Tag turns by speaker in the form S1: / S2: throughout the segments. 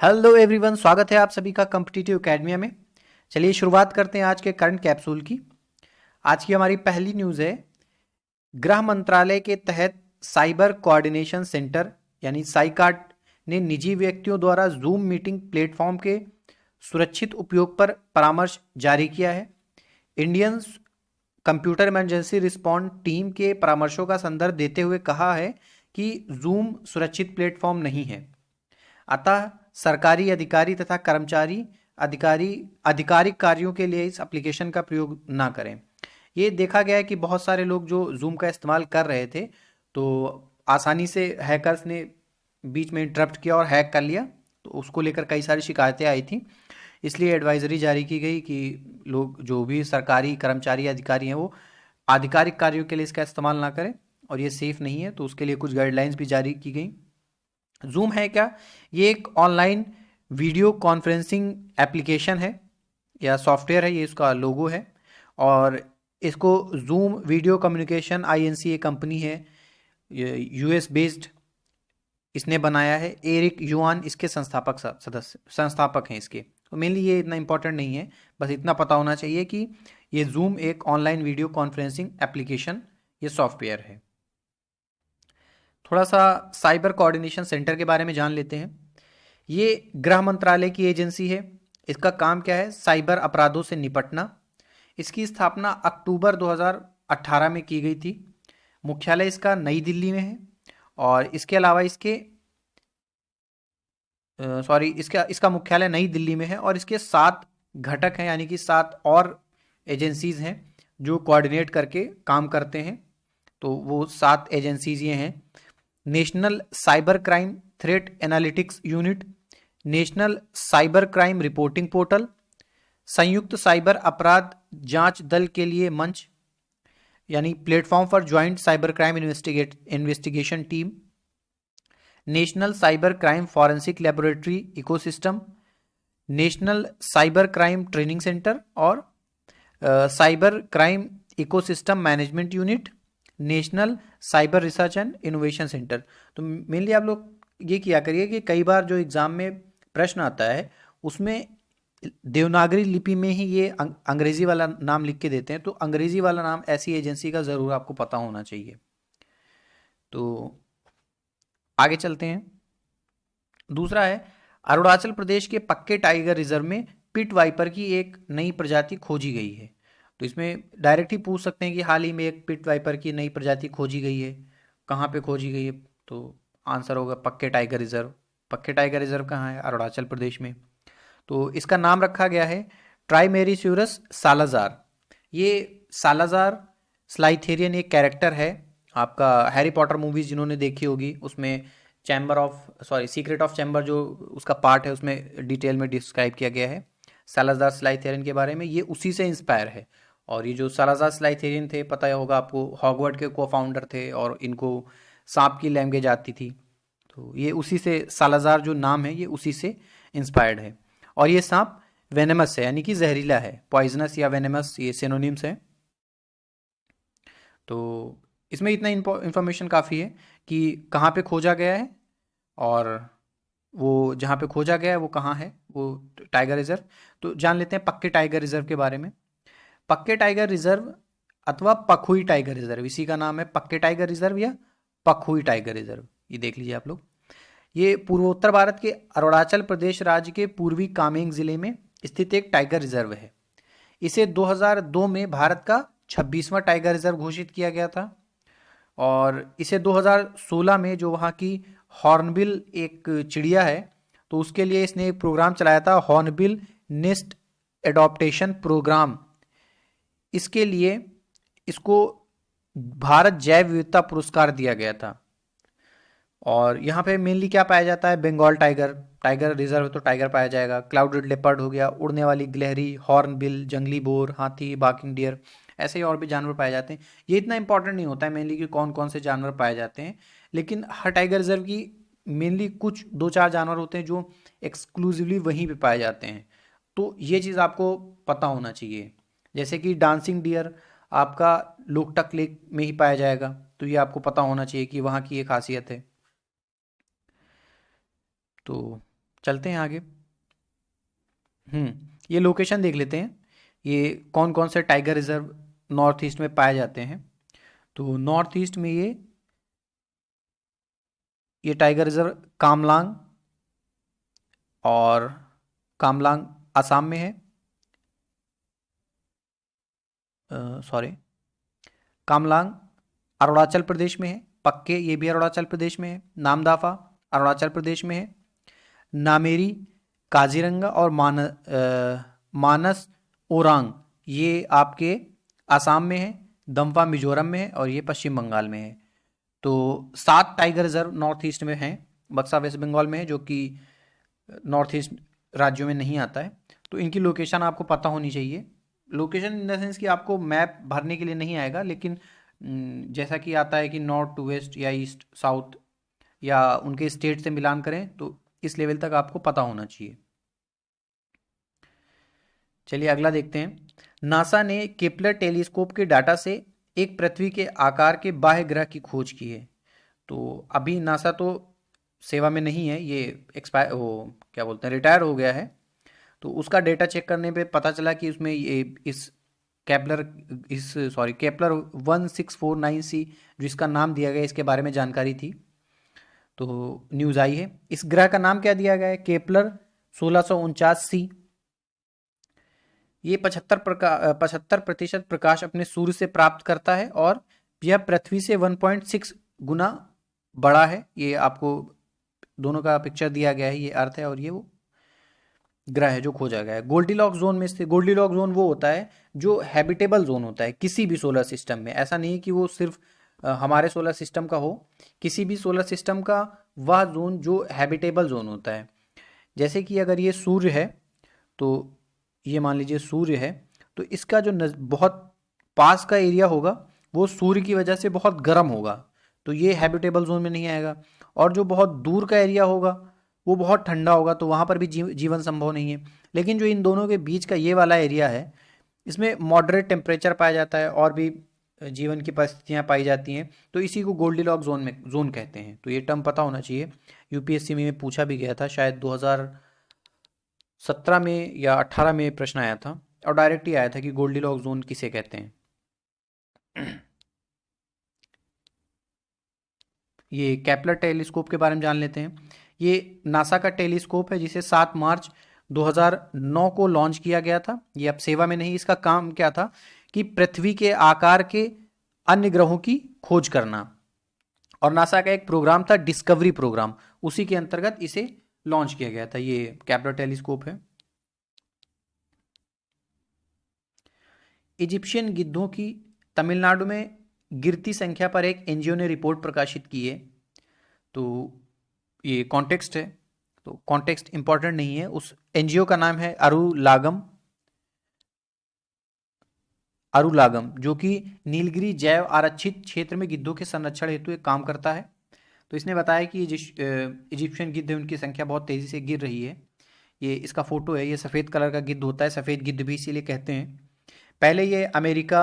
S1: Hello everyone, स्वागत है आप सभी का कॉम्पिटिटिव एकेडमिया में। चलिए शुरुआत करते हैं आज के करंट कैप्सूल की। आज की हमारी पहली न्यूज़ है, गृह मंत्रालय के तहत साइबर कोऑर्डिनेशन सेंटर यानी साइकाट ने निजी व्यक्तियों द्वारा जूम मीटिंग प्लेटफॉर्म के सुरक्षित उपयोग पर परामर्श जारी किया है। Indian computer emergency respond team के परामर्शों का संदर्भ देते हुए कहा है कि जूम सुरक्षित प्लेटफॉर्म नहीं है, अतः सरकारी अधिकारी तथा कर्मचारी आधिकारिक कार्यों के लिए इस एप्लीकेशन का प्रयोग ना करें। ये देखा गया है कि बहुत सारे लोग जो जूम का इस्तेमाल कर रहे थे तो आसानी से हैकर्स ने बीच में इंटरप्ट किया और हैक कर लिया, तो उसको लेकर कई सारी शिकायतें आई थी। इसलिए एडवाइजरी जारी की गई कि लोग जो भी सरकारी कर्मचारी अधिकारी हैं वो आधिकारिक कार्यों के लिए इसका इस्तेमाल ना करें और ये सेफ़ नहीं है, तो उसके लिए कुछ गाइडलाइंस भी जारी की गई। जूम है क्या? ये एक ऑनलाइन वीडियो कॉन्फ्रेंसिंग एप्लीकेशन है या सॉफ्टवेयर है, ये इसका लोगो है। और इसको जूम वीडियो कम्युनिकेशन आईएनसी एक कंपनी है, यूएस बेस्ड, इसने बनाया है। एरिक युआन इसके संस्थापक हैं इसके। तो मेनली ये इतना इंपॉर्टेंट नहीं है, बस इतना पता होना चाहिए कि ये जूम एक ऑनलाइन वीडियो कॉन्फ्रेंसिंग एप्लीकेशन, ये सॉफ्टवेयर है। थोड़ा सा साइबर कोऑर्डिनेशन सेंटर के बारे में जान लेते हैं। ये गृह मंत्रालय की एजेंसी है। इसका काम क्या है? साइबर अपराधों से निपटना। इसकी स्थापना अक्टूबर 2018 में की गई थी। मुख्यालय इसका नई दिल्ली में है और इसके अलावा इसका मुख्यालय नई दिल्ली में है और इसके 7 घटक हैं, यानी कि 7 और एजेंसीज हैं जो कोऑर्डिनेट करके काम करते हैं। तो वो 7 एजेंसीज ये हैं: national cyber crime threat analytics unit, national cyber crime reporting portal, संयुक्त साइबर अपराध जांच दल के लिए मंच यानी platform for joint cyber crime investigation team, national cyber crime forensic laboratory ecosystem, national cyber crime training centre और cyber crime ecosystem management unit, national cyber research and innovation centre. तो मेनली आप लोग ये किया करिए कि कई बार जो एग्ज़ाम में प्रश्न आता है उसमें देवनागरी लिपि में ही ये अंग्रेज़ी वाला नाम लिख के देते हैं, तो अंग्रेज़ी वाला नाम ऐसी एजेंसी का ज़रूर आपको पता होना चाहिए। तो आगे चलते हैं। दूसरा है, अरुणाचल प्रदेश के पक्के टाइगर रिजर्व में पिट वाइपर की एक नई प्रजाति खोजी गई है। तो इसमें डायरेक्ट ही पूछ सकते हैं कि हाल ही में एक पिट वाइपर की नई प्रजाति खोजी गई है, कहाँ पे खोजी गई है? तो आंसर होगा पक्के टाइगर रिजर्व। पक्के टाइगर रिजर्व कहाँ है? अरुणाचल प्रदेश में। तो इसका नाम रखा गया है ट्राइमेरिस्यूरस सालाजार। ये सालाजार स्लाइथेरियन एक कैरेक्टर है, आपका हैरी पॉटर मूवीज जिन्होंने देखी होगी उसमें सीक्रेट ऑफ चैम्बर जो उसका पार्ट है उसमें डिटेल में डिस्क्राइब किया गया है सालाजार स्लाइथेरियन के बारे में। ये उसी से इंस्पायर है। और ये जो सालाजार स्लाइथेरियन थे, पता ही होगा आपको, हॉगवर्ड के को फाउंडर थे और इनको सांप की लैंग्वेज आती थी। तो ये उसी से, सालाजार जो नाम है ये उसी से इंस्पायर्ड है। और ये सांप वेनेमस है, यानी कि जहरीला है। पॉइजनस या वेनेमस ये सिनोनिम्स हैं। तो इसमें इतना इंफॉर्मेशन काफ़ी है कि कहाँ पे खोजा गया है और वो जहाँ पे खोजा गया है वो कहाँ है, वो टाइगर रिजर्व। तो जान लेते हैं पक्के टाइगर रिजर्व के बारे में। पक्के टाइगर रिजर्व अथवा पखुई टाइगर रिजर्व, इसी का नाम है पक्के टाइगर रिजर्व या पखुई टाइगर रिजर्व। ये देख लीजिए आप लोग। ये पूर्वोत्तर भारत के अरुणाचल प्रदेश राज्य के पूर्वी कामेंग जिले में स्थित एक टाइगर रिजर्व है। इसे 2002 में भारत का 26वां टाइगर रिजर्व घोषित किया गया था और इसे 2016 में जो वहाँ की हॉर्नबिल एक चिड़िया है, तो उसके लिए इसने एक प्रोग्राम चलाया था, हॉर्नबिल नेस्ट एडॉप्टेशन प्रोग्राम। इसके लिए इसको भारत जैव विविधता पुरस्कार दिया गया था। और यहाँ पे मेनली क्या पाया जाता है? बंगाल टाइगर, टाइगर रिजर्व तो टाइगर पाया जाएगा। क्लाउडेड लेपर्ड हो गया, उड़ने वाली गिलहरी, हॉर्नबिल, जंगली बोर, हाथी, बार्किंग डियर, ऐसे ही और भी जानवर पाए जाते हैं। ये इतना इंपॉर्टेंट नहीं होता है मेनली कि कौन कौन से जानवर पाए जाते हैं, लेकिन हर टाइगर रिजर्व की मेनली कुछ 2-4 जानवर होते हैं जो एक्सक्लूसिवली वहीं पे पाए जाते हैं। तो ये चीज़ आपको पता होना चाहिए। जैसे कि डांसिंग डियर आपका लोकटक लेक में ही पाया जाएगा, तो ये आपको पता होना चाहिए कि वहाँ की एक खासियत है। तो चलते हैं आगे। ये लोकेशन देख लेते हैं, ये कौन कौन से टाइगर रिजर्व नॉर्थ ईस्ट में पाए जाते हैं। तो नॉर्थ ईस्ट में ये टाइगर रिजर्व कामलांग, और कामलांग असम में है, सॉरी, कामलांग अरुणाचल प्रदेश में है, पक्के ये भी अरुणाचल प्रदेश में है, नामदाफा अरुणाचल प्रदेश में है, नामेरी काजीरंगा और मानस ओरांग ये आपके आसाम में है, दम्फा मिजोरम में है, और ये पश्चिम बंगाल में है। तो 7 टाइगर रिजर्व नॉर्थ ईस्ट में हैं। बक्सा वेस्ट बंगाल में है, जो कि नॉर्थ ईस्ट राज्यों में नहीं आता है। तो इनकी लोकेशन आपको पता होनी चाहिए। लोकेशन इन द सेंस कि आपको मैप भरने के लिए नहीं आएगा, लेकिन जैसा कि आता है कि नॉर्थ टू वेस्ट या ईस्ट साउथ या उनके स्टेट से मिलान करें, तो इस लेवल तक आपको पता होना चाहिए। चलिए अगला देखते हैं। नासा ने केपलर टेलीस्कोप के डाटा से एक पृथ्वी के आकार के बाह्य ग्रह की खोज की है। तो अभी नासा तो सेवा में नहीं है, ये एक्सपायर वो क्या बोलते हैं, रिटायर हो गया है। तो उसका डेटा चेक करने पे पता चला कि उसमें ये केपलर 1649c जो इसका नाम दिया गया, इसके बारे में जानकारी थी। तो न्यूज़ आई है। इस ग्रह का नाम क्या दिया गया है? Kepler 1649c। ये 75% प्रकाश अपने सूर्य से प्राप्त करता है, और यह पृथ्वी से 1.6 गुना बड़ा है। ये आपको दोनों का पिक्चर दिया गया है, ये अर्थ है और ये वो ग्रह है जो खोजा गया है। गोल्डीलॉक्स जोन में से, गोल्डीलॉक्स जोन वो होता है जो हैबिटेबल जोन होता है किसी भी सोलर सिस्टम में। ऐसा नहीं कि वो सिर्फ हमारे सोलर सिस्टम का हो, किसी भी सोलर सिस्टम का वह जोन जो हैबिटेबल जोन होता है। जैसे कि अगर ये सूर्य है, तो ये मान लीजिए सूर्य है, तो इसका जो बहुत पास का एरिया होगा वो सूर्य की वजह से बहुत गर्म होगा, तो ये हैबिटेबल जोन में नहीं आएगा। और जो बहुत दूर का एरिया होगा वो बहुत ठंडा होगा, तो वहाँ पर भी जीवन संभव नहीं है। लेकिन जो इन दोनों के बीच का ये वाला एरिया है, इसमें मॉडरेट टेम्परेचर पाया जाता है और भी जीवन की परिस्थितियाँ पाई जाती हैं। तो इसी को गोल्डीलॉक्स जोन कहते हैं। तो ये टर्म पता होना चाहिए, यूपीएससी में पूछा भी गया था, शायद 2017 में या 18 में प्रश्न आया था, और डायरेक्ट ही आया था कि गोल्डीलॉक्स जोन किसे कहते हैं। ये केपलर टेलीस्कोप के बारे में जान लेते हैं। ये नासा का टेलीस्कोप है जिसे 7 मार्च 2009 को लॉन्च किया गया था। ये अब सेवा में नहीं। इसका काम क्या था कि पृथ्वी के आकार के अन्य ग्रहों की खोज करना, और नासा का एक प्रोग्राम था डिस्कवरी प्रोग्राम, उसी के अंतर्गत इसे लॉन्च किया गया था। ये केपलर टेलीस्कोप है। इजिप्शियन गिद्धों की तमिलनाडु में गिरती संख्या पर एक एनजीओ ने रिपोर्ट प्रकाशित की है। तो ये कॉन्टेक्स्ट है, तो कॉन्टेक्स्ट इंपॉर्टेंट नहीं है। उस एनजीओ का नाम है अरुलागम, जो कि नीलगिरी जैव आरक्षित क्षेत्र में गिद्धों के संरक्षण हेतु एक काम करता है। तो इसने बताया कि इजिप्शियन गिद्ध उनकी संख्या बहुत तेज़ी से गिर रही है। ये इसका फोटो है, ये सफ़ेद कलर का गिद्ध होता है, सफ़ेद गिद्ध भी इसीलिए कहते हैं। पहले ये अमेरिका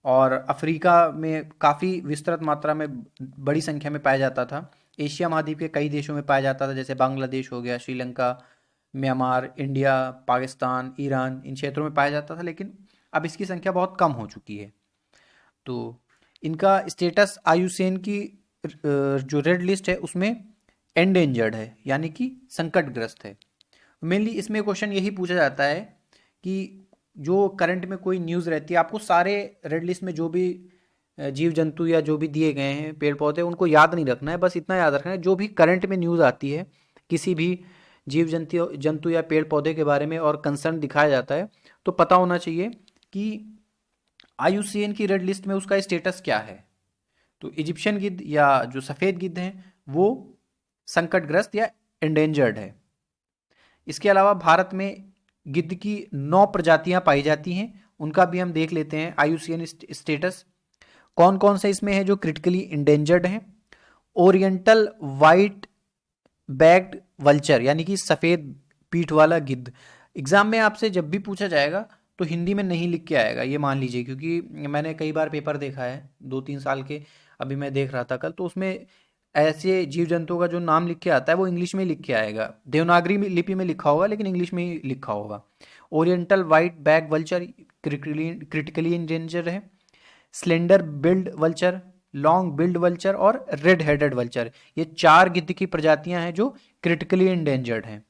S1: और अफ्रीका में काफ़ी विस्तृत मात्रा में बड़ी संख्या में पाया जाता था। एशिया महाद्वीप के कई देशों में पाया जाता था, जैसे बांग्लादेश हो गया, Sri Lanka, Myanmar, India, Pakistan, Iran, इन क्षेत्रों में पाया जाता था। लेकिन अब इसकी संख्या बहुत कम हो चुकी है। तो इनका स्टेटस आयुसेन की जो रेड लिस्ट है उसमें एंडेंजर्ड है, यानी कि संकटग्रस्त है। मेनली इसमें क्वेश्चन यही पूछा जाता है कि जो करंट में कोई न्यूज़ रहती है, आपको सारे रेड लिस्ट में जो भी जीव जंतु या जो भी दिए गए हैं पेड़ पौधे, उनको याद नहीं रखना है, बस इतना याद रखना है जो भी करंट में न्यूज़ आती है किसी भी जीव जंतु या पेड़ पौधे के बारे में और कंसर्न दिखाया जाता है, तो पता होना चाहिए कि आईयूसीएन की रेड लिस्ट में उसका स्टेटस क्या है। तो इजिप्शियन गिद्ध या जो सफ़ेद गिद्ध हैं वो संकटग्रस्त या एंडेंजर्ड है। इसके अलावा भारत में गिद्ध की 9 प्रजातियां पाई जाती हैं, उनका भी हम देख लेते हैं आईयूसीएन स्टेटस। कौन कौन से इसमें है जो क्रिटिकली इंडेंजर्ड हैं? ओरिएंटल वाइट बैग्ड वल्चर, यानी कि सफ़ेद पीठ वाला गिद्ध। एग्जाम में आपसे जब भी पूछा जाएगा तो हिंदी में नहीं लिख के आएगा, ये मान लीजिए, क्योंकि मैंने कई बार पेपर देखा है 2-3 साल के, अभी मैं देख रहा था कल, तो उसमें ऐसे जीव जंतुओं का जो नाम लिख के आता है वो इंग्लिश में लिख के आएगा, देवनागरी लिपि में लिखा होगा लेकिन इंग्लिश में ही लिखा होगा। Oriental white back vulture critically endangered है। Slender billed vulture, long billed vulture और रेड हेडेड वल्चर, ये 4 गिद्ध की प्रजातियां हैं जो क्रिटिकली इंडेंजर्ड हैं।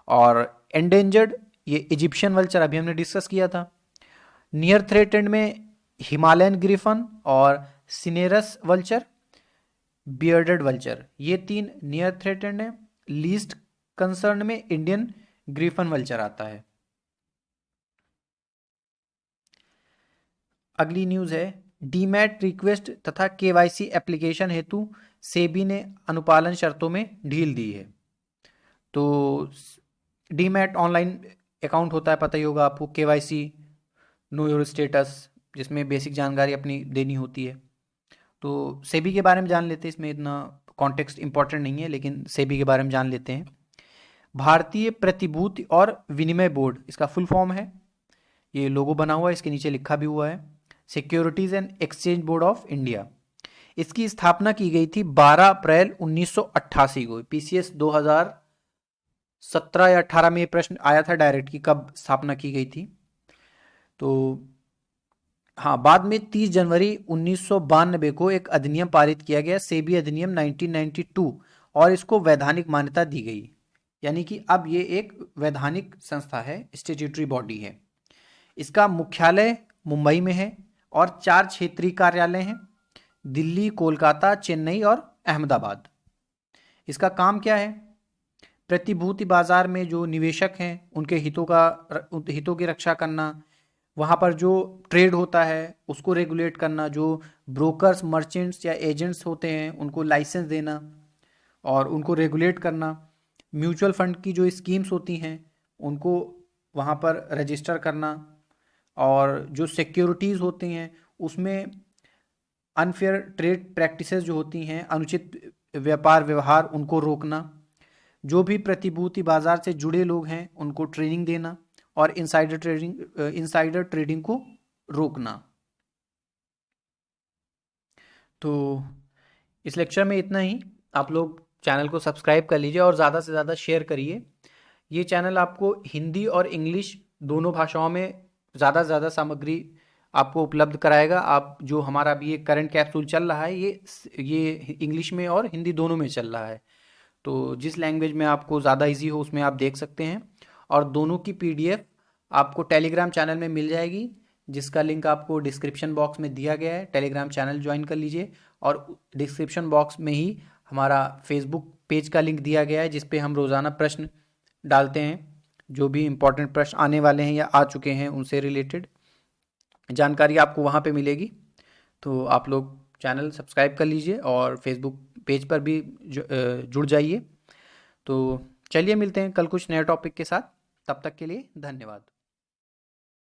S1: और एंडेंजर्ड ये इजिप्शियन वल्चर अभी हमने डिस्कस किया था। नियर थ्रेटेंड में हिमालयन ग्रिफन और सिनेरस वल्चर, बियर्डेड वल्चर, ये 3 नियर थ्रेटेंड है। लीस्ट कंसर्न में इंडियन ग्रिफन वल्चर आता है। अगली न्यूज़ है, डीमैट रिक्वेस्ट तथा केवाईसी एप्लीकेशन हेतु सेबी ने अनुपालन शर्तों में ढील दी है। तो डीमैट ऑनलाइन अकाउंट होता है, पता ही होगा आपको, केवाईसी नो योर स्टेटस, जिसमें बेसिक जानकारी अपनी देनी होती है। तो सेबी के बारे में जान लेते हैं, इसमें इतना कॉन्टेक्स्ट इंपॉर्टेंट नहीं है लेकिन सेबी के बारे में जान लेते हैं। भारतीय प्रतिभूति और विनिमय बोर्ड इसका फुल फॉर्म है, ये लोगो बना हुआ है, इसके नीचे लिखा भी हुआ है, securities and exchange board of India. इसकी स्थापना की गई थी 12 अप्रैल 1988 को। पीसीएस 2017 या 18 में ये प्रश्न आया था डायरेक्ट कि कब स्थापना की गई थी। तो हाँ, बाद में 30 जनवरी 1992 को एक अधिनियम पारित किया गया, सेबी अधिनियम 1992, और इसको वैधानिक मान्यता दी गई, यानी कि अब ये एक वैधानिक संस्था है, स्टैट्यूटरी बॉडी है। इसका मुख्यालय मुंबई में है और 4 क्षेत्रीय कार्यालय हैं, दिल्ली, कोलकाता, चेन्नई और अहमदाबाद। इसका काम क्या है? प्रतिभूति बाजार में जो निवेशक हैं उनके हितों की रक्षा करना, वहाँ पर जो ट्रेड होता है उसको रेगुलेट करना, जो ब्रोकर्स, मर्चेंट्स या एजेंट्स होते हैं उनको लाइसेंस देना और उनको रेगुलेट करना, म्यूचुअल फंड की जो स्कीम्स होती हैं उनको वहाँ पर रजिस्टर करना, और जो सिक्योरिटीज़ होती हैं उसमें अनफेयर ट्रेड प्रैक्टिसेस जो होती हैं, अनुचित व्यापार व्यवहार, उनको रोकना, जो भी प्रतिभूति बाजार से जुड़े लोग हैं उनको ट्रेनिंग देना और इनसाइडर ट्रेडिंग को रोकना। तो इस लेक्चर में इतना ही। आप लोग चैनल को सब्सक्राइब कर लीजिए और ज़्यादा से ज़्यादा शेयर करिए। ये चैनल आपको हिंदी और इंग्लिश दोनों भाषाओं में ज़्यादा से ज़्यादा सामग्री आपको उपलब्ध कराएगा। आप जो हमारा अभी ये करंट कैप्सूल चल रहा है ये इंग्लिश में और हिंदी दोनों में चल रहा है, तो जिस लैंग्वेज में आपको ज़्यादा इजी हो उसमें आप देख सकते हैं। और दोनों की पीडीएफ आपको टेलीग्राम चैनल में मिल जाएगी, जिसका लिंक आपको डिस्क्रिप्शन बॉक्स में दिया गया है। टेलीग्राम चैनल ज्वाइन कर लीजिए, और डिस्क्रिप्शन बॉक्स में ही हमारा फेसबुक पेज का लिंक दिया गया है, जिस पे हम रोज़ाना प्रश्न डालते हैं, जो भी इम्पोर्टेंट प्रश्न आने वाले हैं या आ चुके हैं उनसे रिलेटेड जानकारी आपको वहाँ पे मिलेगी। तो आप लोग चैनल सब्सक्राइब कर लीजिए और फेसबुक पेज पर भी जुड़ जाइए। तो चलिए मिलते हैं कल कुछ नए टॉपिक के साथ, तब तक के लिए धन्यवाद।